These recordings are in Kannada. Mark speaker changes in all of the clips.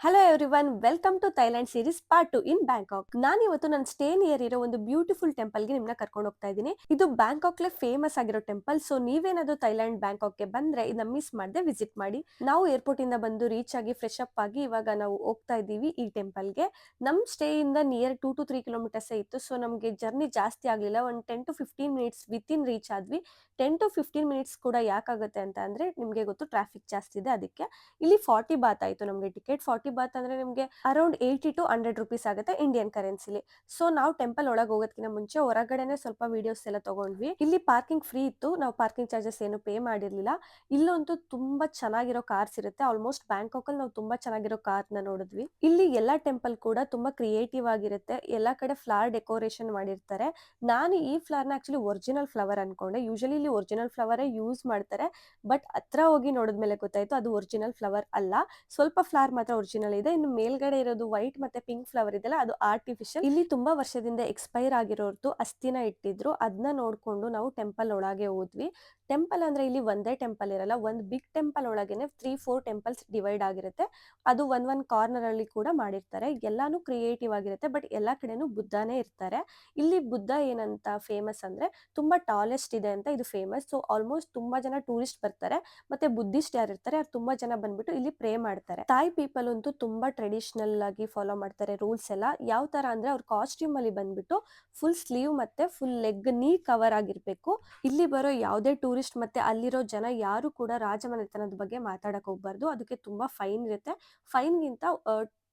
Speaker 1: Hello everyone, welcome to Thailand series part 2 in Bangkok. ನಾನು ಇವತ್ತು ನನ್ನ ಸ್ಟೇ ನಿಯರ್ ಇರೋ ಒಂದು ಬ್ಯೂಟಿಫುಲ್ ಟೆಂಪಲ್ಗೆ ನಿಮ್ಮನ್ನ ಕರ್ಕೊಂಡು ಹೋಗ್ತಾ ಇದ್ದೀನಿ. ಇದು ಬ್ಯಾಂಕಾಕ್ಲೆ ಫೇಮಸ್ ಆಗಿರೋ ಟೆಂಪಲ್. ಸೊ ನೀವೇನಾದ್ರೂ ಥೈಲ್ಯಾಂಡ್ ಬ್ಯಾಂಕಾಕ್ಗೆ ಬಂದ್ರೆ ಇದನ್ನ ಮಿಸ್ ಮಾಡದೆ ವಿಸಿಟ್ ಮಾಡಿ. ನಾವು ಏರ್ಪೋರ್ಟ್ ಇಂದ ಬಂದು ರೀಚ್ ಆಗಿ ಫ್ರೆಶ್ ಅಪ್ ಆಗಿ ಇವಾಗ ನಾವು ಹೋಗ್ತಾ ಇದ್ದೀವಿ ಈ ಟೆಂಪಲ್ಗೆ. ನಮ್ಮ ಸ್ಟೇ ಇಂದ ನಿಯರ್ 2 to 3 kilometers ಇತ್ತು. ಸೊ ನಮಗೆ ಜರ್ನಿ ಜಾಸ್ತಿ ಆಗಲಿಲ್ಲ. ಒಂದು 10 to 15 minutes ವಿತಿನ್ ರೀಚ್ ಆದ್ವಿ. 10 to 15 minutes ಕೂಡ ಯಾಕಾಗುತ್ತೆ ಅಂತ ಅಂದ್ರೆ ನಿಮಗೆ ಗೊತ್ತು, ಟ್ರಾಫಿಕ್ ಜಾಸ್ತಿ ಇದೆ ಅದಕ್ಕೆ. ಇಲ್ಲಿ 40 ಬಾತ್ ಆಯ್ತು ನಮಗೆ ಟಿಕೆಟ್. 40 ಬಾತ್ ಅಂದ್ರೆ ನಿಮಗೆ ಅರೌಂಡ್ 80 to 100 rupees ಆಗುತ್ತೆ ಇಂಡಿಯನ್ ಕರೆನ್ಸಿಲಿ. ಸೊ ನಾವು ಟೆಂಪಲ್ ಒಳಗೆ ಹೋಗೋದಕ್ಕಿಂತ ಮುಂಚೆ ಹೊರಗಡೆನೆ ಸ್ವಲ್ಪ ವಿಡಿಯೋಸ್ ಎಲ್ಲ ತಗೊಂಡ್ವಿ. ಇಲ್ಲಿ ಪಾರ್ಕಿಂಗ್ ಫ್ರೀ ಇತ್ತು, ನಾವು ಪಾರ್ಕಿಂಗ್ ಚಾರ್ಜಸ್ ಏನು ಪೇ ಮಾಡಿರ್ಲಿಲ್ಲ. ಇಲ್ಲಂತೂ ತುಂಬಾ ಚೆನ್ನಾಗಿರೋ ಕಾರ್ಸ್ ಇರುತ್ತೆ. ಆಲ್ಮೋಸ್ಟ್ ಬ್ಯಾಂಕಾಕ್ ಅಲ್ಲಿ ನಾವು ತುಂಬಾ ಚೆನ್ನಾಗಿರೋ ಕಾರ್ ನ ನೋಡಿದ್ವಿ. ಇಲ್ಲಿ ಎಲ್ಲಾ ಟೆಂಪಲ್ ಕೂಡ ತುಂಬಾ ಕ್ರಿಯೇಟಿವ್ ಆಗಿರುತ್ತೆ. ಎಲ್ಲಾ ಕಡೆ ಫ್ಲವರ್ ಡೆಕೋರೇಷನ್ ಮಾಡಿರ್ತಾರೆ. ನಾನು ಈ ಫ್ಲವರ್ ನ ಆಕ್ಚುಲಿ ಒರಿಜಿನಲ್ ಫ್ಲವರ್ ಅನ್ಕೊಂಡೆ. ಯೂಶಲಿ ಇಲ್ಲಿ ಒರಿಜಿನಲ್ ಫ್ಲವರೇ ಯೂಸ್ ಮಾಡ್ತಾರೆ, ಬಟ್ ಹತ್ರ ಹೋಗಿ ನೋಡಿದ್ಮೇಲೆ ಗೊತ್ತಾಯ್ತು ಅದು ಒರಿಜಿನಲ್ ಫ್ಲವರ್ ಅಲ್ಲ. ಸ್ವಲ್ಪ ಫ್ಲವರ್ ಮಾತ್ರ ಒರಿಜಿನಲ್ ಇದೆ. ಇನ್ನು ಮೇಲ್ಗಡೆ ಇರೋದು ವೈಟ್ ಮತ್ತೆ ಪಿಂಕ್ ಫ್ಲವರ್ ಇದೆಲ್ಲ ಅದು ಆರ್ಟಿಫಿಷಿಯಲ್. ಇಲ್ಲಿ ತುಂಬಾ ವರ್ಷದಿಂದ ಎಕ್ಸ್ಪೈರ್ ಆಗಿರೋರ್ದು ಅಸ್ಥಿನ ಇಟ್ಟಿದ್ರು. ಅದನ್ನ ನೋಡ್ಕೊಂಡು ನಾವು ಟೆಂಪಲ್ ಒಳಗೆ ಹೋದ್ವಿ. ಟೆಂಪಲ್ ಅಂದ್ರೆ ಇಲ್ಲಿ ಒಂದೇ ಟೆಂಪಲ್ ಇರಲ್ಲ, ಒಂದು ಬಿಗ್ ಟೆಂಪಲ್ ಒಳಗೇನೆ 3-4 ಟೆಂಪಲ್ಸ್ ಡಿವೈಡ್ ಆಗಿರುತ್ತೆ. ಅದು ಒಂದ್ ಕಾರ್ನರ್ ಅಲ್ಲಿ ಕೂಡ ಮಾಡಿರ್ತಾರೆ. ಎಲ್ಲಾನು ಕ್ರಿಯೇಟಿವ್ ಆಗಿರುತ್ತೆ, ಬಟ್ ಎಲ್ಲಾ ಕಡೆನೂ ಬುದ್ಧನೇ ಇರ್ತಾರೆ. ಇಲ್ಲಿ ಬುದ್ಧ ಏನಂತ ಫೇಮಸ್ ಅಂದ್ರೆ ತುಂಬಾ ಟಾಲೆಸ್ಟ್ ಇದೆ ಅಂತ ಇದು ಫೇಮಸ್. ಸೊ ಆಲ್ಮೋಸ್ಟ್ ತುಂಬಾ ಜನ ಟೂರಿಸ್ಟ್ ಬರ್ತಾರೆ. ಮತ್ತೆ ಬುದ್ಧಿಸ್ಟ್ ಯಾರು ಇರ್ತಾರೆ ಅವ್ರು ತುಂಬಾ ಜನ ಬಂದ್ಬಿಟ್ಟು ಇಲ್ಲಿ ಪ್ರೇ ಮಾಡ್ತಾರೆ. ತಾಯ್ ಪೀಪಲ್ ಅಂತೂ ತುಂಬಾ ಟ್ರೆಡಿಷನಲ್ ಆಗಿ ಫಾಲೋ ಮಾಡ್ತಾರೆ ರೂಲ್ಸ್ ಎಲ್ಲ. ಯಾವ ತರ ಅಂದ್ರೆ ಅವ್ರ ಕಾಸ್ಟ್ಯೂಮ್ ಅಲ್ಲಿ ಬಂದ್ಬಿಟ್ಟು ಫುಲ್ ಸ್ಲೀವ್ ಮತ್ತೆ ಫುಲ್ ಲೆಗ್ ನೀ ಕವರ್ ಆಗಿರ್ಬೇಕು. ಇಲ್ಲಿ ಬರೋ ಯಾವುದೇ ಟೂರಿಸ್ಟ್ ಮತ್ತೆ ಅಲ್ಲಿರೋ ಜನ ಯಾರು ಕೂಡ ರಾಜಮನೆತನದ ಬಗ್ಗೆ ಮಾತಾಡಕ್ ಹೋಗ್ಬಾರ್ದು. ಅದಕ್ಕೆ ತುಂಬಾ ಫೈನ್ ಇರುತ್ತೆ. ಫೈನ್ ಗಿಂತ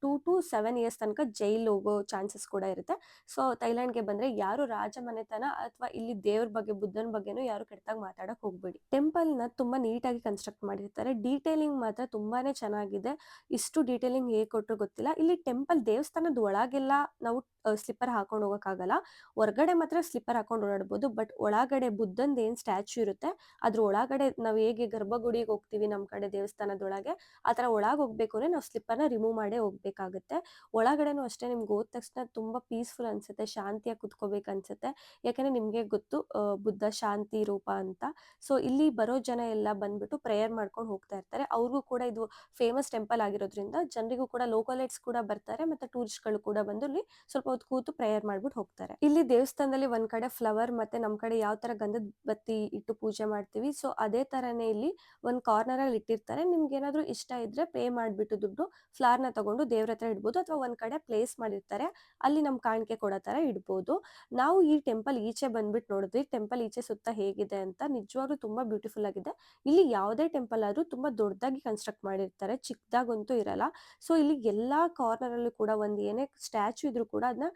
Speaker 1: 2 to 7 years ತನಕ ಜೈಲ್ ಹೋಗೋ ಚಾನ್ಸಸ್ ಕೂಡ ಇರುತ್ತೆ. ಸೊ ಥೈಲ್ಯಾಂಡ್ಗೆ ಬಂದ್ರೆ ಯಾರು ರಾಜಮನೆತನ ಅಥವಾ ಇಲ್ಲಿ ದೇವ್ರ ಬಗ್ಗೆ ಬುದ್ಧನ ಬಗ್ಗೆನೂ ಯಾರು ಕೆಟ್ಟದಾಗ ಮಾತಾಡಕ್ ಹೋಗ್ಬೇಡಿ. ಟೆಂಪಲ್ ನ ತುಂಬಾ ನೀಟಾಗಿ ಕನ್ಸ್ಟ್ರಕ್ಟ್ ಮಾಡಿರ್ತಾರೆ. ಡೀಟೇಲಿಂಗ್ ಮಾತ್ರ ತುಂಬಾನೇ ಚೆನ್ನಾಗಿದೆ. ಇಷ್ಟು ಡೀಟೇಲಿಂಗ್ ಹೇಗೆ ಕೊಟ್ಟರು ಗೊತ್ತಿಲ್ಲ. ಇಲ್ಲಿ ಟೆಂಪಲ್ ದೇವಸ್ಥಾನದ ಒಳಗೆಲ್ಲ ನಾವು ಸ್ಲಿಪ್ಪರ್ ಹಾಕೊಂಡು ಹೋಗಕ್ಕಾಗಲ್ಲ. ಹೊರಗಡೆ ಮಾತ್ರ ಸ್ಲಿಪ್ಪರ್ ಹಾಕೊಂಡು ಓಡಾಡ್ಬೋದು. ಬಟ್ ಒಳಗಡೆ ಬುದ್ಧಂದ ಏನ್ ಸ್ಟ್ಯಾಚ್ಯೂ ಇರುತ್ತೆ ಅದ್ರ ಒಳಗಡೆ ನಾವು ಹೇಗೆ ಗರ್ಭಗುಡಿಗೆ ಹೋಗ್ತೀವಿ ನಮ್ಮ ಕಡೆ ದೇವಸ್ಥಾನದೊಳಗೆ, ಆ ತರ ಒಳಗೆ ಹೋಗ್ಬೇಕು ಅಂದ್ರೆ ನಾವು ಸ್ಲಿಪ್ಪರ್ನ ರಿಮೂವ್ ಮಾಡೇ ಹೋಗ್ಬೇಕಾಗುತ್ತೆ. ಒಳಗಡೆನೂ ಅಷ್ಟೇ ನಿಮ್ಗೆ ಹೋದ ತಕ್ಷಣ ತುಂಬಾ ಪೀಸ್ಫುಲ್ ಅನ್ಸುತ್ತೆ, ಶಾಂತಿಯಾಗಿ ಕುತ್ಕೋಬೇಕು ಅನ್ಸುತ್ತೆ. ಯಾಕಂದ್ರೆ ನಿಮ್ಗೆ ಗೊತ್ತು ಬುದ್ಧ ಶಾಂತಿ ರೂಪ ಅಂತ. ಸೊ ಇಲ್ಲಿ ಬರೋ ಜನ ಎಲ್ಲ ಬಂದ್ಬಿಟ್ಟು ಪ್ರೇಯರ್ ಮಾಡ್ಕೊಂಡು ಹೋಗ್ತಾ ಇರ್ತಾರೆ. ಅವ್ರಿಗೂ ಕೂಡ ಇದು ಫೇಮಸ್ ಟೆಂಪಲ್ ಆಗಿರೋದ್ರಿಂದ ಜನರಿಗೂ ಕೂಡ ಲೋಕಲೈಟ್ಸ್ ಕೂಡ ಬರ್ತಾರೆ, ಮತ್ತೆ ಟೂರಿಸ್ಟ್ ಗಳು ಕೂಡ ಬಂದು ಇಲ್ಲಿ ಸ್ವಲ್ಪ ಹೊತ್ತು ಕೂತು ಪ್ರೇಯರ್ ಮಾಡ್ಬಿಟ್ಟು ಹೋಗ್ತಾರೆ. ಇಲ್ಲಿ ದೇವಸ್ಥಾನದಲ್ಲಿ ಒಂದ್ ಕಡೆ ಫ್ಲವರ್ ಮತ್ತೆ ನಮ್ ಕಡೆ ಯಾವ ತರ ಗಂಧದ ಬತ್ತಿ ಇಟ್ಟು ಪೂಜೆ ಮಾಡ್ತೀವಿ, ಸೊ ಅದೇ ತರನೇ ಇಲ್ಲಿ ಒಂದ್ ಕಾರ್ನರ್ ಅಲ್ಲಿ ಇಟ್ಟಿರ್ತಾರೆ. ನಿಮ್ಗೆ ಏನಾದ್ರು ಇಷ್ಟ ಇದ್ರೆ ಪೇ ಮಾಡ್ಬಿಟ್ಟು ದುಡ್ಡು ಫ್ಲವರ್ ನ ತಗೊಂಡು ದೇವ್ರ ಹತ್ರ ಇಡ್ಬೋದು, ಅಥವಾ ಒಂದ್ ಕಡೆ ಪ್ಲೇಸ್ ಮಾಡಿರ್ತಾರೆ ಅಲ್ಲಿ ನಮ್ ಕಾಣಿಕೆ ಕೊಡೋ ತರ ಇಡ್ಬೋದು. ನಾವು ಈ ಟೆಂಪಲ್ ಈಚೆ ಬಂದ್ಬಿಟ್ಟು ನೋಡಿದ್ವಿ. ಟೆಂಪಲ್ ಈಚೆ ಸುತ್ತ ಹೇಗಿದೆ ಅಂತ. ನಿಜವಾಗ್ಲೂ ತುಂಬಾ ಬ್ಯೂಟಿಫುಲ್ ಆಗಿದೆ. ಇಲ್ಲಿ ಯಾವುದೇ ಟೆಂಪಲ್ ಆದ್ರೂ ತುಂಬಾ ದೊಡ್ಡದಾಗಿ ಕನ್ಸ್ಟ್ರಕ್ಟ್ ಮಾಡಿರ್ತಾರೆ, ಚಿಕ್ಕದಾಗಂತೂ ಇರಲ್ಲ. ಸೊ ಇಲ್ಲಿ ಎಲ್ಲಾ ಕಾರ್ನರ್ ಅಲ್ಲೂ ಕೂಡ ಒಂದ್ ಏನೇ ಸ್ಟ್ಯಾಚ್ಯೂ ಇದ್ರು ಕೂಡ ಅದನ್ನ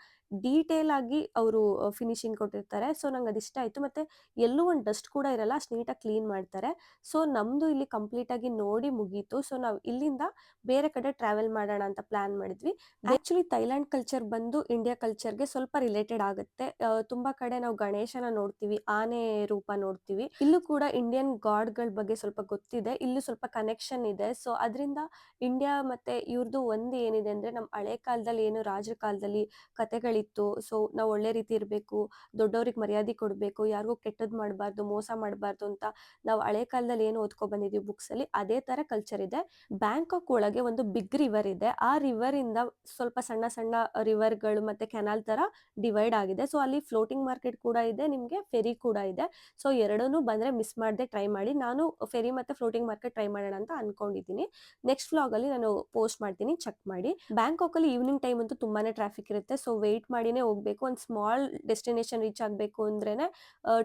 Speaker 1: ಡೀಟೇಲ್ ಆಗಿ ಅವರು ಫಿನಿಶಿಂಗ್ ಕೊಟ್ಟಿರ್ತಾರೆ. ಸೊ ನಂಗೆ ಅದಿಷ್ಟ ಆಯ್ತು. ಮತ್ತೆ ಎಲ್ಲೂ ಒಂದು ಡಸ್ಟ್ ಕೂಡ ಇರಲ್ಲ, ಅಷ್ಟು ನೀಟಾಗಿ ಕ್ಲೀನ್ ಮಾಡ್ತಾರೆ. ಸೊ ನಮ್ದು ಇಲ್ಲಿ ಕಂಪ್ಲೀಟ್ ಆಗಿ ನೋಡಿ ಮುಗೀತು. ಸೊ ನಾವು ಇಲ್ಲಿಂದ ಬೇರೆ ಕಡೆ ಟ್ರಾವೆಲ್ ಮಾಡೋಣ ಅಂತ ಪ್ಲಾನ್ ಮಾಡಿದ್ವಿ. ಆಕ್ಚುಲಿ ಥೈಲ್ಯಾಂಡ್ ಕಲ್ಚರ್ ಬಂದು ಇಂಡಿಯಾ ಕಲ್ಚರ್ಗೆ ಸ್ವಲ್ಪ ರಿಲೇಟೆಡ್ ಆಗುತ್ತೆ. ತುಂಬಾ ಕಡೆ ನಾವು ಗಣೇಶನ ನೋಡ್ತೀವಿ, ಆನೆ ರೂಪ ನೋಡ್ತೀವಿ. ಇಲ್ಲೂ ಕೂಡ ಇಂಡಿಯನ್ ಗಾಡ್ಗಳ ಬಗ್ಗೆ ಸ್ವಲ್ಪ ಗೊತ್ತಿದೆ. ಇಲ್ಲೂ ಸ್ವಲ್ಪ ಕನೆಕ್ಷನ್ ಇದೆ. ಸೊ ಅದರಿಂದ ಇಂಡಿಯಾ ಮತ್ತೆ ಇವ್ರದ್ದು ಒಂದು ಏನಿದೆ ಅಂದ್ರೆ, ನಮ್ಮ ಹಳೆ ಕಾಲದಲ್ಲಿ ಏನು ರಾಜರ ಕಾಲದಲ್ಲಿ ಕತೆಗಳಿತ್ತು. ಸೊ ನಾವು ಒಳ್ಳೆ ರೀತಿ ಇರಬೇಕು, ದೊಡ್ಡವ್ರಿಗೆ ಮರ್ಯಾದೆ ಕೊಡಬೇಕು, ಯಾರಿಗೂ ಕೆಟ್ಟದ್ ಮಾಡಬಾರ್ದು, ಮೋಸ ಮಾಡಬಾರ್ದು ಅಂತ ನಾವು ಹಳೆ ಕಾಲದಲ್ಲಿ ಏನು ಓದ್ಕೊ ಬಂದಿದೀವಿ ಬುಕ್ಸ್ ಅಲ್ಲಿ, ಅದೇ ತರ ಕಲ್ಚರ್ ಇದೆ. ಬ್ಯಾಂಕಾಕ್ ಒಳಗೆ ಒಂದು ಬಿಗ್ ರಿವರ್ ಇದೆ. ಆ ರಿವರ್ ಇಂದ ಸ್ವಲ್ಪ ಸಣ್ಣ ಸಣ್ಣ ರಿವರ್ಗಳು ಮತ್ತೆ ಕೆನಾಲ್ ತರ ಡಿವೈಡ್ ಆಗಿದೆ. ಸೊ ಅಲ್ಲಿ ಫ್ಲೋಟಿಂಗ್ ಮಾರ್ಕೆಟ್ ಕೂಡ ಇದೆ, ನಿಮ್ಗೆ ಫೆರಿ ಕೂಡ ಇದೆ. ಸೊ ಎರಡನ್ನೂ ಬಂದ್ರೆ ಮಿಸ್ ಮಾಡದೆ ಟ್ರೈ ಮಾಡಿ. ನಾನು ಫೆರಿ ಮತ್ತೆ ಫ್ಲೋಟಿಂಗ್ ಮಾರ್ಕೆಟ್ ಟ್ರೈ ಮಾಡೋಣ ಅಂತ ಅನ್ಕೊಂಡಿದ್ದೀನಿ. ನೆಕ್ಸ್ಟ್ ವ್ಲಾಗ್ ಅಲ್ಲಿ ನಾನು ಪೋಸ್ಟ್ ಮಾಡ್ತೀನಿ, ಚೆಕ್ ಮಾಡಿ. ಬ್ಯಾಂಕಾಕ್ ಅಲ್ಲಿ ಈವ್ನಿಂಗ್ ಟೈಮ್ ಅಂತೂ ತುಂಬಾನೇ ಟ್ರಾಫಿಕ್ ಇರುತ್ತೆ. ಸೊ ವೇಟ್ ಮಾಡಿನೇ ಹೋಗ್ಬೇಕು. ಒಂದು ಸ್ಮಾಲ್ ಡೆಸ್ಟಿನೇಷನ್ ರೀಚ್ ಆಗ್ಬೇಕು ಅಂದ್ರೇನೆ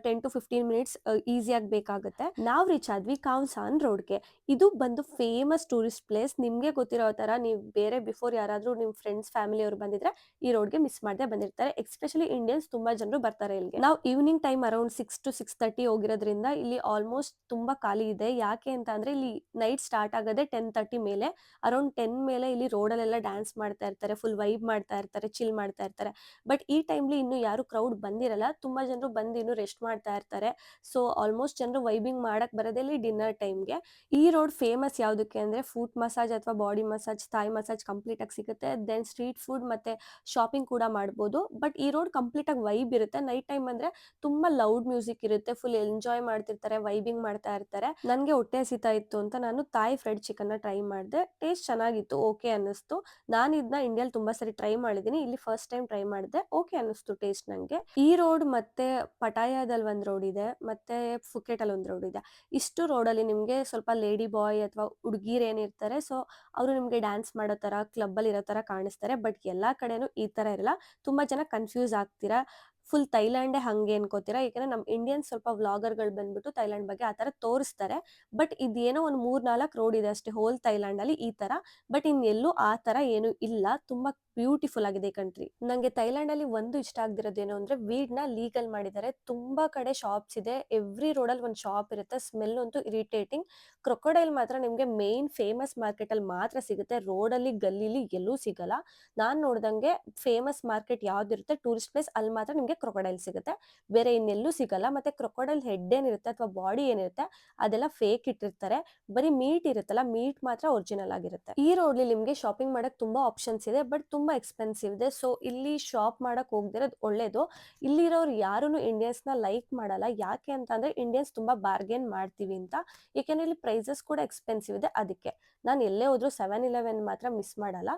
Speaker 1: 10 to 15 minutes ಈಸಿಯಾಗಿ ಬೇಕಾಗುತ್ತೆ. ನಾವು ರೀಚ್ ಆದ್ವಿ ಕಾವ್ಸಾನ್ ರೋಡ್ಗೆ. ಇದು ಬಂದು ಫೇಮಸ್ ಟೂರಿಸ್ಟ್ ಪ್ಲೇಸ್. ನಿಮ್ಗೆ ಗೊತ್ತಿರೋ ತರ ನೀವು ಬೇರೆ ಬಿಫೋರ್ ಯಾರಾದ್ರೂ ನಿಮ್ ಫ್ರೆಂಡ್ಸ್ ಫ್ಯಾಮಿಲಿ ಅವರು ಬಂದಿದ್ರೆ ಈ ರೋಡ್ಗೆ ಮಿಸ್ ಮಾಡದೆ ಬಂದಿರ್ತಾರೆ. ಎಸ್ಪೆಷಲಿ ಇಂಡಿಯನ್ಸ್ ತುಂಬಾ ಜನರು ಬರ್ತಾರೆ ಇಲ್ಲಿಗೆ. ನಾವು ಈವ್ನಿಂಗ್ ಟೈಮ್ ಅರೌಂಡ್ 6 to 6:30 ಹೋಗಿರೋದ್ರಿಂದ ಇಲ್ಲಿ ಆಲ್ಮೋಸ್ಟ್ ತುಂಬಾ ಖಾಲಿ ಇದೆ. ಯಾಕೆ ಅಂತ ಅಂದ್ರೆ ಇಲ್ಲಿ ನೈಟ್ ಸ್ಟಾರ್ಟ್ ಆಗೋದೇ 10:30 ಮೇಲೆ. ಅರೌಂಡ್ 10 ಮೇಲೆ ಇಲ್ಲಿ ರೋಡಲ್ಲೆಲ್ಲ ಡ್ಯಾನ್ಸ್ ಮಾಡ್ತಾ ಇರ್ತಾರೆ, ಫುಲ್ ವೈಬ್ ಮಾಡ್ತಾ ಇರ್ತಾರೆ, ಚಿಲ್ ಮಾಡ್ತಾ ಇರ್ತಾರೆ. ಬಟ್ ಈ ಟೈಮ್ಲಿ ಇನ್ನು ಯಾರು ಕ್ರೌಡ್ ಬಂದಿರಲ್ಲ, ತುಂಬಾ ಜನರು ಬಂದು ಇನ್ನು ರೆಸ್ಟ್ ಮಾಡ್ತಾ ಇರ್ತಾರೆ. ಸೊ ಆಲ್ಮೋಸ್ಟ್ ಜನರು ವೈಬಿಂಗ್ ಮಾಡಕ್ ಬರೋದೇ ಇಲ್ಲಿ ಡಿನ್ನರ್ ಟೈಮ್ಗೆ. ಈ ರೋಡ್ ಫೇಮಸ್ ಯಾವ್ದಕ್ಕೆ ಅಂದ್ರೆ ಫುಟ್ ಮಸಾಜ್ ಅಥವಾ body massage, Thai massage complete ಆಗಿ ಸಿಗುತ್ತೆ. ದೆನ್ ಸ್ಟ್ರೀಟ್ ಫುಡ್ ಮತ್ತೆ ಶಾಪಿಂಗ್ ಕೂಡ ಮಾಡ್ಬೋದು. ಬಟ್ ಈ ರೋಡ್ ಕಂಪ್ಲೀಟ್ ಆಗಿ ವೈಬ್ ಇರುತ್ತೆ. ನೈಟ್ ಟೈಮ್ ಅಂದ್ರೆ ತುಂಬಾ ಲೌಡ್ ಮ್ಯೂಸಿಕ್ ಇರುತ್ತೆ, ಫುಲ್ ಎಂಜಾಯ್ ಮಾಡ್ತಿರ್ತಾರೆ, ವೈಬಿಂಗ್ ಮಾಡ್ತಾ ಇರ್ತಾರೆ. ನನ್ಗೆ ಹೊಟ್ಟೆ ಹಸಿತಾ ಇತ್ತು ಅಂತ ನಾನು ತಾಯಿ ಫ್ರೈಡ್ ಚಿಕನ್ ನ ಟ್ರೈ ಮಾಡಿದೆ. ಟೇಸ್ಟ್ ಚೆನ್ನಾಗಿತ್ತು, ಓಕೆ ಅನ್ನಿಸ್ತು. ನಾನು ಇದನ್ನ ಇಂಡಿಯಾಲ್ ತುಂಬಾ ಸರಿ ಟ್ರೈ ಮಾಡಿದೀನಿ, ಇಲ್ಲಿ ಫಸ್ಟ್ ಟೈಮ್ ಟ್ರೈ ಮಾಡಿದೆ, ಓಕೆ ಅನ್ನಿಸ್ತು ಟೇಸ್ಟ್ ನಂಗೆ. ಈ ರೋಡ್ ಮತ್ತೆ ಪಟಾಯಾದಲ್ಲಿ ಒಂದ್ ರೋಡ್ ಇದೆ, ಮತ್ತೆ ಫುಕೆಟ್ ಅಲ್ಲಿ ಒಂದ್ ರೋಡ್ ಇದೆ. ಇಷ್ಟು ರೋಡಲ್ಲಿ ನಿಮ್ಗೆ ಸ್ವಲ್ಪ ಲೇಡಿ ಬಾಯ್ ಅಥವಾ ಹುಡುಗಿರ್ ಏನಿರ್ತಾರೆ, ಸೊ ಅವರು ನಿಮ್ಗೆ ಡ್ಯಾನ್ಸ್ ಮಾಡೋ ತರ, ಕ್ಲಬ್ ಅಲ್ಲಿ ಇರೋ ತರ ಕಾಣಿಸ್ತಾರೆ. ಬಟ್ ಎಲ್ಲಾ ಕಡೆನೂ ಈ ತರ ಇರಲ್ಲ. ತುಂಬಾ ಜನ ಕನ್ಫ್ಯೂಸ್ ಆಗ್ತೀರಾ, ಫುಲ್ ಥೈಲ್ಯಾಂಡೇ ಹಂಗೆ ಅನ್ಕೋತೀರಾ. ಯಾಕಂದ್ರೆ ನಮ್ ಇಂಡಿಯನ್ ಸ್ವಲ್ಪ ವ್ಲಾಗರ್ಗಳು ಬಂದ್ಬಿಟ್ಟು ಥೈಲ್ಯಾಂಡ್ ಬಗ್ಗೆ ಆತರ ತೋರಿಸ್ತಾರೆ. ಬಟ್ ಇದೇನೋ ಒಂದ್ 3-4 ರೋಡ್ ಇದೆ ಅಷ್ಟೇ ಹೋಲ್ ಥೈಲ್ಯಾಂಡ್ ಅಲ್ಲಿ ಈ ತರ. ಬಟ್ ಇನ್ ಎಲ್ಲೂ ಆ ತರ ಏನು ಇಲ್ಲ. ತುಂಬಾ ಬ್ಯೂಟಿಫುಲ್ ಆಗಿದೆ ಈ ಕಂಟ್ರಿ. ನಂಗೆ ಥೈಲ್ಯಾಂಡ್ ಅಲ್ಲಿ ಒಂದು ಇಷ್ಟ ಆಗ್ದಿರೋದೇನು ಅಂದ್ರೆ ವೀಡ್ ನ ಲೀಗಲ್ ಮಾಡಿದ್ದಾರೆ. ತುಂಬಾ ಕಡೆ ಶಾಪ್ಸ್ ಇದೆ, ಎವ್ರಿ ರೋಡ್ ಅಲ್ಲಿ ಒಂದ್ ಶಾಪ್ ಇರುತ್ತೆ. ಸ್ಮೆಲ್ ಅಂತೂ ಇರಿಟೇಟಿಂಗ್. ಕ್ರೊಕೊಡೈಲ್ ಮಾತ್ರ ನಿಮ್ಗೆ ಮೇನ್ ಫೇಮಸ್ ಮಾರ್ಕೆಟ್ ಅಲ್ಲಿ ಮಾತ್ರ ಸಿಗುತ್ತೆ, ರೋಡ್ ಅಲ್ಲಿ ಗಲ್ಲಿಲಿ ಎಲ್ಲೂ ಸಿಗಲ್ಲ. ನಾನ್ ನೋಡ್ದಂಗೆ ಫೇಮಸ್ ಮಾರ್ಕೆಟ್ ಯಾವ್ದಿರುತ್ತೆ ಟೂರಿಸ್ಟ್ ಪ್ಲೇಸ್, ಅಲ್ಲಿ ಮಾತ್ರ ನಿಮ್ಗೆ ಕ್ರೊಕೊಡೈಲ್ ಸಿಗುತ್ತೆ, ಬೇರೆ ಇನ್ನೆಲ್ಲೂ ಸಿಗಲ್ಲ. ಮತ್ತೆ ಕ್ರೊಕೊಡೈಲ್ ಹೆಡ್ ಏನಿರುತ್ತೆ ಅಥವಾ ಬಾಡಿ ಏನಿರುತ್ತೆ ಅದೆಲ್ಲ ಫೇಕ್ ಇಟ್ಟಿರ್ತಾರೆ. ಬರೀ ಮೀಟ್ ಇರುತ್ತಲ್ಲ, ಮೀಟ್ ಮಾತ್ರ ಒರಿಜಿನಲ್ ಆಗಿರುತ್ತೆ. ಈ ರೋಡ್ ನಿಮ್ಗೆ ಶಾಪಿಂಗ್ ಮಾಡಕ್ ತುಂಬಾ ಆಪ್ಷನ್ಸ್ ಇದೆ, ಬಟ್ ತುಂಬಾ ಎಕ್ಸ್ಪೆನ್ಸಿವ್ ಇದೆ. ಸೊ ಇಲ್ಲಿ ಶಾಪ್ ಮಾಡಕ್ ಹೋಗ್ದಿರೋದು ಒಳ್ಳೇದು. ಇಲ್ಲಿರೋರು ಯಾರುನು ಇಂಡಿಯನ್ಸ್ ನ ಲೈಕ್ ಮಾಡಲ್ಲ. ಯಾಕೆ ಅಂತ ಅಂದ್ರೆ ಇಂಡಿಯನ್ಸ್ ತುಂಬಾ ಬಾರ್ಗೇನ್ ಮಾಡ್ತೀವಿ ಅಂತ. ಯಾಕೆಂದ್ರೆ ಇಲ್ಲಿ ಪ್ರೈಸಸ್ ಕೂಡ ಎಕ್ಸ್ಪೆನ್ಸಿವ್ ಇದೆ, ಅದಕ್ಕೆ ನಾನು ಎಲ್ಲೇ ಹೋದ್ರು 7-Eleven ಮಾತ್ರ ಮಿಸ್ ಮಾಡಲ್ಲ.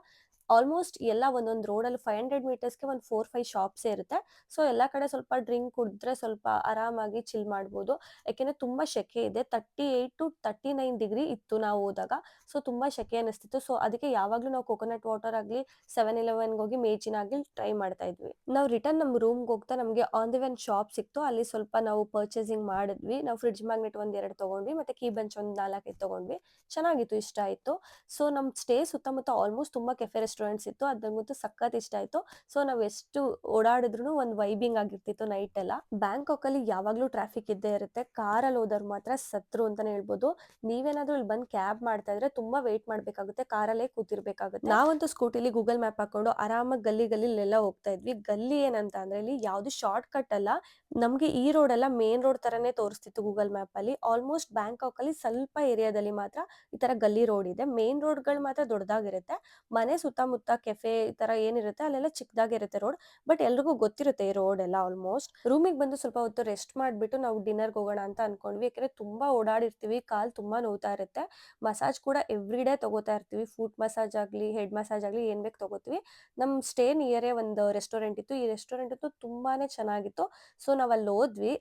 Speaker 1: ಆಲ್ಮೋಸ್ಟ್ ಎಲ್ಲ ಒಂದೊಂದು ರೋಡಲ್ಲಿ 500 ಮೀಟರ್ಸ್ಗೆ ಒಂದು 4-5 ಶಾಪ್ಸ್ ಇರುತ್ತೆ. ಸೊ ಎಲ್ಲ ಕಡೆ ಸ್ವಲ್ಪ ಡ್ರಿಂಕ್ ಕುಡಿದ್ರೆ ಸ್ವಲ್ಪ ಆರಾಮಾಗಿ ಚಿಲ್ ಮಾಡ್ಬೋದು. ಯಾಕೆಂದ್ರೆ ತುಂಬಾ ಶೆಕೆ ಇದೆ, 38 to 39 ಡಿಗ್ರಿ ಇತ್ತು ನಾವು ಹೋದಾಗ. ಸೊ ತುಂಬಾ ಶೆಕೆ ಅನಿಸ್ತಿತ್ತು. ಸೊ ಅದಕ್ಕೆ ಯಾವಾಗ್ಲೂ ನಾವು ಕೋಕೋನಟ್ ವಾಟರ್ ಆಗ್ಲಿ 7-Eleven ಹೋಗಿ ಮೇಜಿನ ಆಗ್ಲಿ ಟ್ರೈ ಮಾಡ್ತಾ ಇದ್ವಿ. ನಾವು ರಿಟರ್ನ್ ನಮ್ಮ ರೂಮ್ಗೆ ಹೋಗ್ತಾ ನಮಗೆ ಆನ್ ದಿ ವೆನ್ ಶಾಪ್ ಸಿಕ್ತು, ಅಲ್ಲಿ ಸ್ವಲ್ಪ ನಾವು ಪರ್ಚೇಸಿಂಗ್ ಮಾಡಿದ್ವಿ. ನಾವು ಫ್ರಿಡ್ಜ್ ಮ್ಯಾಗ್ನೆಟ್ 1-2 ತಗೊಂಡ್ವಿ, ಮತ್ತೆ ಕೀ ಬೆಂಚ್ ಒಂದು 4-5 ತಗೊಂಡ್ವಿ. ಚೆನ್ನಾಗಿತ್ತು, ಇಷ್ಟ ಆಯ್ತು. ಸೊ ನಮ್ ಸ್ಟೇ ಸುತ್ತಮುತ್ತ ಆಲ್ಮೋಸ್ಟ್ ತುಂಬಾ ಕೆಫೆ ರೆಸ್ಟೋರೆಂಟ್ಸ್ ಇತ್ತು, ಅದಂತೂ ಸಖತ್ ಇಷ್ಟ ಆಯ್ತು. ಸೊ ನಾವ್ ಎಷ್ಟು ಓಡಾಡಿದ್ರು ಒಂದು ವೈಬಿಂಗ್ ಆಗಿರ್ತಿತ್ತು ನೈಟ್ ಎಲ್ಲ. ಬ್ಯಾಂಕಾಕ್ ಅಲ್ಲಿ ಯಾವಾಗ್ಲೂ ಟ್ರಾಫಿಕ್ ಇದ್ದೇ ಇರುತ್ತೆ. ಕಾರಲ್ಲಿ ಹೋದವ್ರು ಮಾತ್ರ ಸತ್ರು ಅಂತಾನೆ ಹೇಳ್ಬೋದು. ನೀವೇನಾದ್ರೂ ಇಲ್ಲಿ ಬಂದ್ ಕ್ಯಾಬ್ ಮಾಡ್ತಾ ಇದ್ರೆ ತುಂಬಾ ವೇಟ್ ಮಾಡ್ಬೇಕಾಗುತ್ತೆ, ಕಾರಲ್ಲೇ ಕೂತಿರ್ಬೇಕಾಗುತ್ತೆ. ನಾವಂತೂ ಸ್ಕೂಟಿಲಿ ಗೂಗಲ್ ಮ್ಯಾಪ್ ಹಾಕೊಂಡು ಆರಾಮಾಗಿ ಗಲ್ಲಿಲೆಲ್ಲ ಹೋಗ್ತಾ ಇದ್ವಿ. ಗಲ್ಲಿ ಏನಂತ ಅಂದ್ರೆ ಇಲ್ಲಿ ಯಾವ್ದು ಶಾರ್ಟ್ ಕಟ್ ಅಲ್ಲ, ನಮ್ಗೆ ಈ ರೋಡ್ ಎಲ್ಲ ಮೇನ್ ರೋಡ್ ತರನೇ ತೋರಿಸ್ತಿತ್ತು ಗೂಗಲ್ ಮ್ಯಾಪ್ ಅಲ್ಲಿ. ಆಲ್ಮೋಸ್ಟ್ ಬ್ಯಾಂಕಾಕ್ ಅಲ್ಲಿ ಸ್ವಲ್ಪ ಏರಿಯಾದಲ್ಲಿ ಮಾತ್ರ ಈ ತರ ಗಲ್ಲಿ ರೋಡ್ ಇದೆ, ಮೇನ್ ರೋಡ್ಗಳು ಮಾತ್ರ ದೊಡ್ಡದಾಗಿರುತ್ತೆ. ಮನೆ ಸುತ್ತಮುತ್ತ ಕೆಫೆ ಈ ತರ ಏನಿರುತ್ತೆ ಅಲ್ಲೆಲ್ಲ ಚಿಕ್ಕದಾಗಿರುತ್ತೆ ರೋಡ್. ಬಟ್ ಎಲ್ರಿಗೂ ಗೊತ್ತಿರುತ್ತೆ ಈ ರೋಡ್ ಎಲ್ಲ. ಆಲ್ಮೋಸ್ಟ್ ರೂಮಿಗೆ ಬಂದು ಸ್ವಲ್ಪ ಹೊತ್ತು ರೆಸ್ಟ್ ಮಾಡ್ಬಿಟ್ಟು ನಾವು ಡಿನ್ನರ್ಗೆ ಹೋಗೋಣ ಅಂತ ಅನ್ಕೊಂಡ್ವಿ. ಯಾಕಂದ್ರೆ ತುಂಬಾ ಓಡಾಡಿರ್ತೀವಿ, ಕಾಲ್ ತುಂಬಾ ನೋವ್ತಾ ಇರುತ್ತೆ. ಮಸಾಜ್ ಕೂಡ ಎವ್ರಿ ಡೇ ತಗೋತಾ ಇರ್ತೀವಿ, ಫುಟ್ ಮಸಾಜ್ ಆಗ್ಲಿ ಹೆಡ್ ಮಸಾಜ್ ಆಗ್ಲಿ ಏನ್ ಬೇಕು ತಗೋತೀವಿ. ನಮ್ ಸ್ಟೇ ನಿಯರೇ ಒಂದು ರೆಸ್ಟೋರೆಂಟ್ ಇತ್ತು, ಈ ರೆಸ್ಟೋರೆಂಟ್ ಅಂತೂ ತುಂಬಾನೇ ಚೆನ್ನಾಗಿತ್ತು. ಸೊ ನಾವ್ ಅಲ್ಲಿ ಹೋದ್ವಿ,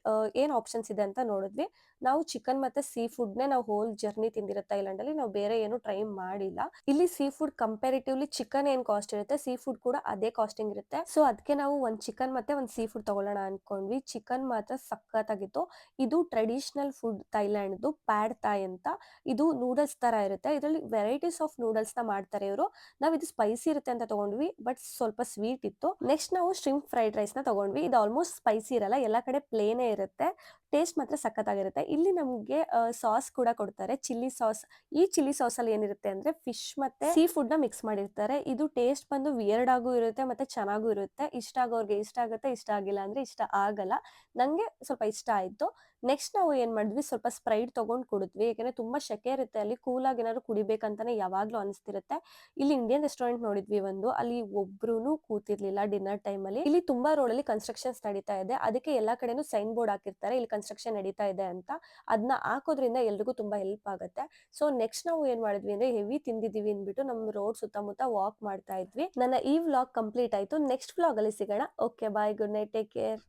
Speaker 1: ಏನ್ ಆಪ್ಷನ್ಸ್ ಇದೆ ಅಂತ ನೋಡಿದ್ವಿ. ನಾವು ಚಿಕನ್ ಮತ್ತೆ ಸೀ ಫುಡ್ ನೇ ನಾವು ಹೋಲ್ ಜರ್ನಿ ತಿಂದಿರೋ ಥೈಲ್ಯಾಂಡ್ ಅಲ್ಲಿ, ನಾವು ಬೇರೆ ಏನು ಟ್ರೈ ಮಾಡಿಲ್ಲ. ಇಲ್ಲಿ ಸೀ ಫುಡ್ ಕಂಪ್ಯಾರಿಟಿವ್ಲಿ ಚಿಕನ್ ಏನ್ ಕಾಸ್ಟ್ ಇರುತ್ತೆ, ಸೀ ಫುಡ್ ಕೂಡ ಅದೇ ಕಾಸ್ಟಿಂಗ್ ಇರುತ್ತೆ. ಸೊ ಅದಕ್ಕೆ ನಾವು ಒಂದ್ ಚಿಕನ್ ಮತ್ತೆ ಒಂದ್ ಸೀ ಫುಡ್ ತಗೊಳ್ಳೋಣ ಅನ್ಕೊಂಡ್ವಿ. ಚಿಕನ್ ಮಾತ್ರ ಸಖತ್ತಾಗಿತ್ತು. ಇದು ಟ್ರೆಡಿಷನಲ್ ಫುಡ್ ಥೈಲ್ಯಾಂಡ್ದು, ಪ್ಯಾಡ್ ಥಾಯ್ ಅಂತ. ಇದು ನೂಡಲ್ಸ್ ತರ ಇರುತ್ತೆ, ಇದರಲ್ಲಿ ವೆರೈಟೀಸ್ ಆಫ್ ನೂಡಲ್ಸ್ ನ ಮಾಡ್ತಾರೆ ಇವರು. ನಾವ್ ಇದು ಸ್ಪೈಸಿ ಇರುತ್ತೆ ಅಂತ ತಗೊಂಡ್ವಿ, ಬಟ್ ಸ್ವಲ್ಪ ಸ್ವೀಟ್ ಇತ್ತು. ನೆಕ್ಸ್ಟ್ ನಾವು ಶ್ರಿಂಪ್ ಫ್ರೈಡ್ ರೈಸ್ ನ ತಗೊಂಡ್ವಿ. ಇದು ಆಲ್ಮೋಸ್ಟ್ ಸ್ಪೈಸಿ ಇರಲ್ಲ, ಎಲ್ಲಾ ಕಡೆ ಪ್ಲೇನೇ ಇರುತ್ತೆ. ಟೇಸ್ಟ್ ಮಾತ್ರ ಸಖತ್ತಾಗಿರುತ್ತೆ. ಇಲ್ಲಿ ನಮ್ಗೆ ಸಾಸ್ ಕೂಡ ಕೊಡ್ತಾರೆ, ಚಿಲ್ಲಿ ಸಾಸ್. ಈ ಚಿಲ್ಲಿ ಸಾಸ್ ಅಲ್ಲಿ ಏನಿರುತ್ತೆ ಅಂದ್ರೆ ಫಿಶ್ ಮತ್ತೆ ಸೀ ಫುಡ್ ನ ಮಿಕ್ಸ್ ಮಾಡಿರ್ತಾರೆ. ಇದು ಟೇಸ್ಟ್ ಬಂದು ವಿಯರ್ಡ್ ಆಗೂ ಇರುತ್ತೆ ಮತ್ತೆ ಚೆನ್ನಾಗೂ ಇರುತ್ತೆ. ಇಷ್ಟ ಆಗೋರ್ಗೆ ಇಷ್ಟ ಆಗುತ್ತೆ, ಇಷ್ಟ ಆಗಿಲ್ಲ ಅಂದ್ರೆ ಇಷ್ಟ ಆಗಲ್ಲ. ನಂಗೆ ಸ್ವಲ್ಪ ಇಷ್ಟ ಆಯ್ತು. ನೆಕ್ಸ್ಟ್ ನಾವು ಏನ್ ಮಾಡಿದ್ವಿ, ಸ್ವಲ್ಪ ಸ್ಪ್ರೈಟ್ ತಗೊಂಡ್ ಕುಡಿದ್ವಿ. ಯಾಕಂದ್ರೆ ತುಂಬಾ ಶೆಕೆ ಇರುತ್ತೆ ಅಲ್ಲಿ, ಕೂಲ್ ಆಗಿ ಏನಾದ್ರು ಕುಡಿಬೇಕಂತಾನೆ ಯಾವಾಗ್ಲೂ ಅನಿಸ್ತಿರುತ್ತೆ. ಇಲ್ಲಿ ಇಂಡಿಯನ್ ರೆಸ್ಟೋರೆಂಟ್ ನೋಡಿದ್ವಿ ಒಂದು, ಅಲ್ಲಿ ಒಬ್ರು ಕೂತಿರ್ಲಿಲ್ಲ ಡಿನ್ನರ್ ಟೈಮ್ ಅಲ್ಲಿ. ಇಲ್ಲಿ ತುಂಬಾ ರೋಡ್ ಅಲ್ಲಿ ಕನ್ಸ್ಟ್ರಕ್ಷನ್ಸ್ ನಡೀತಾ ಇದೆ, ಅದಕ್ಕೆ ಎಲ್ಲಾ ಕಡೆನೂ ಸೈನ್ ಬೋರ್ಡ್ ಹಾಕಿರ್ತಾರೆ ಇಲ್ಲಿ ಕನ್ಸ್ಟ್ರಕ್ಷನ್ ನಡೀತಾ ಇದೆ ಅಂತ. ಅದನ್ನ ಹಾಕೋದ್ರಿಂದ ಎಲ್ರಿಗೂ ತುಂಬಾ ಹೆಲ್ಪ್ ಆಗುತ್ತೆ. ಸೊ ನೆಕ್ಸ್ಟ್ ನಾವು ಏನ್ ಮಾಡಿದ್ವಿ ಅಂದ್ರೆ ಹೆವಿ ತಿಂದಿದೀವಿ ಅಂದ್ಬಿಟ್ಟು ನಮ್ ರೋಡ್ ಸುತ್ತಮುತ್ತ ವಾಕ್ ಮಾಡ್ತಾ ಇದ್ವಿ. ನನ್ನ ಈ ವ್ಲಾಗ್ ಕಂಪ್ಲೀಟ್ ಆಯ್ತು. ನೆಕ್ಸ್ಟ್ ವ್ಲಾಗ್ ಅಲ್ಲಿ ಸಿಗೋಣ. ಓಕೆ, ಬಾಯ್, ಗುಡ್ ನೈಟ್, ಟೇಕ್ ಕೇರ್.